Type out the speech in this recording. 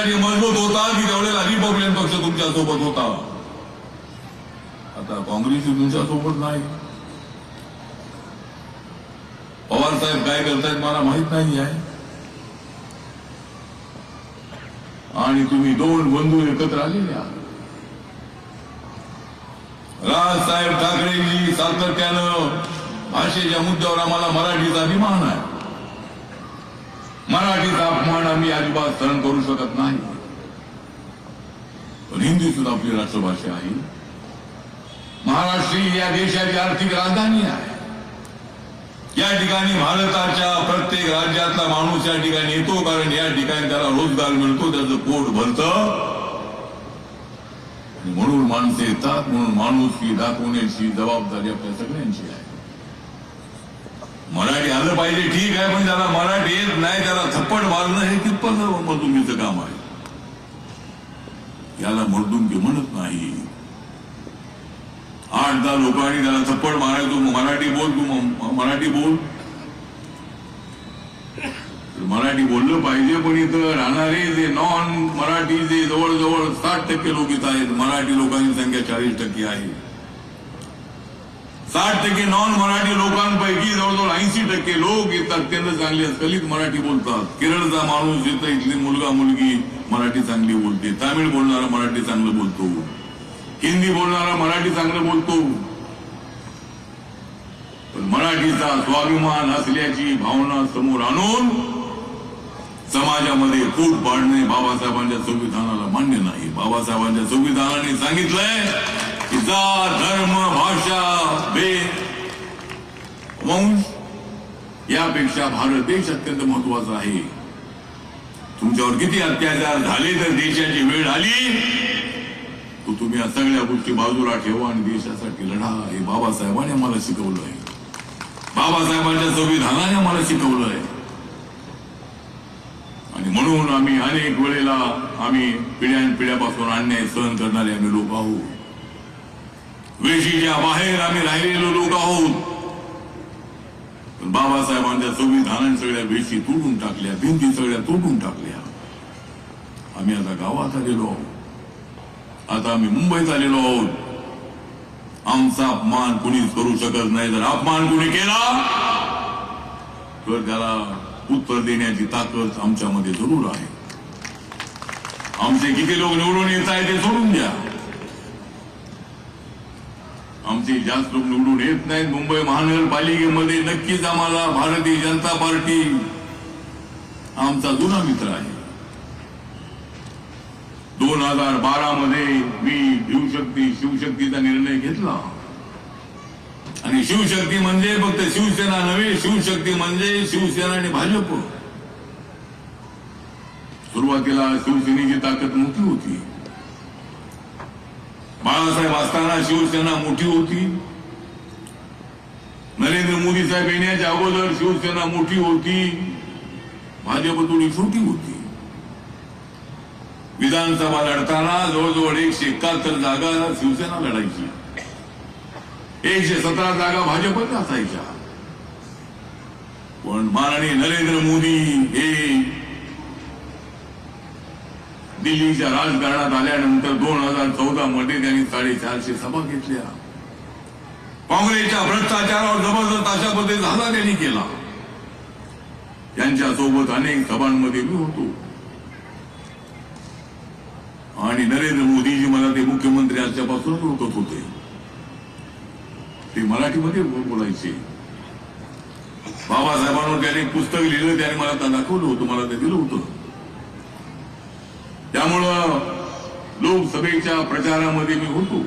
मजबूत होता की त्यावेळेला रिपब्लिकन पक्ष तुमच्या सोबत होता. आता काँग्रेस तुमच्या सोबत नाही. पवार साहेब काय करतायत मला माहित नाही आहे. आणि तुम्ही 2 बंधू एकत्र आलेले आहात. राजसाहेब ठाकरेंनी सातत्यानं भाषेच्या मुद्द्यावर आम्हाला मराठीचा अभिमान आहे. मराठीचा अपमान आम्ही अजिबात सहन करू शकत नाही. पण हिंदी सुद्धा आपली राष्ट्रभाषा आहे. महाराष्ट्र ही या देशाची आर्थिक राजधानी आहे. या ठिकाणी भारताच्या प्रत्येक राज्यातला माणूस या ठिकाणी येतो, कारण या ठिकाणी त्याला रोजगार मिळतो, त्याचं पोट भरतं. म्हणून माणसे येतात. म्हणून माणूस दाखवण्याची जबाबदारी आपल्या सगळ्यांची आहे. मराठी आलं पाहिजे ठीक आहे, पण ज्याला मराठी येत नाही त्याला थप्पड मारणं हे कितपत मर्दुंगीचं काम आहे. याला मर्दुंगी म्हणत नाही. 8-10 लोकांनी त्याला थप्पड मारायचो, मराठी बोल, तू मराठी बोल. मराठी बोललं पाहिजे. पण इथं राहणारे जे नॉन मराठी जे जवळजवळ 60% लोक इथं आहेत. मराठी लोकांची संख्या 40% आहे. 60% नॉन मराठी लोकांपैकी जवळजवळ 80% लोक इथं अत्यंत चांगले स्खलित मराठी बोलतात. केरळचा माणूस इथं इथली मुलगा मुलगी मराठी चांगली बोलते. तामिळ बोलणारा मराठी चांगलं बोलतो. हिंदी बोलणारा मराठी चांगलं बोलतो. पण मराठीचा स्वाभिमान असल्याची भावना समोर आणून समाजामध्ये फूट पाडणे बाबासाहेबांच्या संविधानाला मान्य नाही. बाबासाहेबांच्या संविधानाने सांगितलंय की जात धर्म भाषा भेद वंश यापेक्षा भारत देश अत्यंत महत्वाचा आहे. तुमच्यावर किती अत्याचार झाले तर देशाची वेळ आली तर तुम्ही या सगळ्या गोष्टी बाजूला ठेवा आणि देशासाठी लढा. हे बाबासाहेबांनी आम्हाला शिकवलं आहे. बाबासाहेबांच्या संविधानाने आम्हाला शिकवलं आहे. आणि म्हणून आम्ही अनेक वेळेला आम्ही पिढ्यानपिढ्यापासून अन्याय सहन करणारे आम्ही लोक आहोत. वेशीच्या बाहेर आम्ही राहिलेलो लोक आहोत. पण बाबासाहेबांच्या संविधानाने सगळ्या वेशी तोडून टाकल्या, भिंती सगळ्या तोडून टाकल्या. आम्ही आता गावात आलेलो आहोत. आता आम्ही मुंबईत आलेलो आहोत. आमचा अपमान कुणीच करू शकत नाही. जर अपमान कुणी केला तर त्याला उत्तर देण्याची ताकद आमच्यामध्ये जरूर आहे. आमचे किती लोक निवडून येत आहे ते सोडून द्या. आमचे जास्त लोक निवडून येत नाहीत. मुंबई महानगरपालिकेमध्ये नक्कीच आम्हाला भारतीय जनता पार्टी आमचा जुना मित्र आहे. 2012 मध्ये मी शिवशक्तीचा निर्णय घेतला. आणि शिवशक्ती म्हणजे फक्त शिवसेना नव्हे, शिवशक्ती म्हणजे शिवसेना आणि भाजप. सुरुवातीला शिवसेनेची ताकद मोठी होती. बाळासाहेब असताना शिवसेना मोठी होती. नरेंद्र मोदी साहेब येण्याच्या अगोदर शिवसेना मोठी होती. भाजप थोडी छोटी होती. विधानसभा लढताना जवळजवळ 171 जागा शिवसेना लढायची. 117 जागा भाजपच असायच्या. पण माननीय नरेंद्र मोदी हे दिल्लीच्या राजकारणात आल्यानंतर 2014 मध्ये त्यांनी 450 सभा घेतल्या. काँग्रेसच्या भ्रष्टाचारावर जबरदस्त अशा पद्धतीने हल्ला त्यांनी केला. त्यांच्यासोबत अनेक सभांमध्ये मी होतो. आणि नरेंद्र मोदीजी मला ते मुख्यमंत्री असल्यापासूनच ओळखत होते. ते मराठीमध्ये बोलायचे. बाबासाहेबांवर त्याने पुस्तक लिहिलं, त्याने मला दाखवलं होतं, मला ते दिलं होतं. त्यामुळं लोकसभेच्या प्रचारामध्ये मी होतो.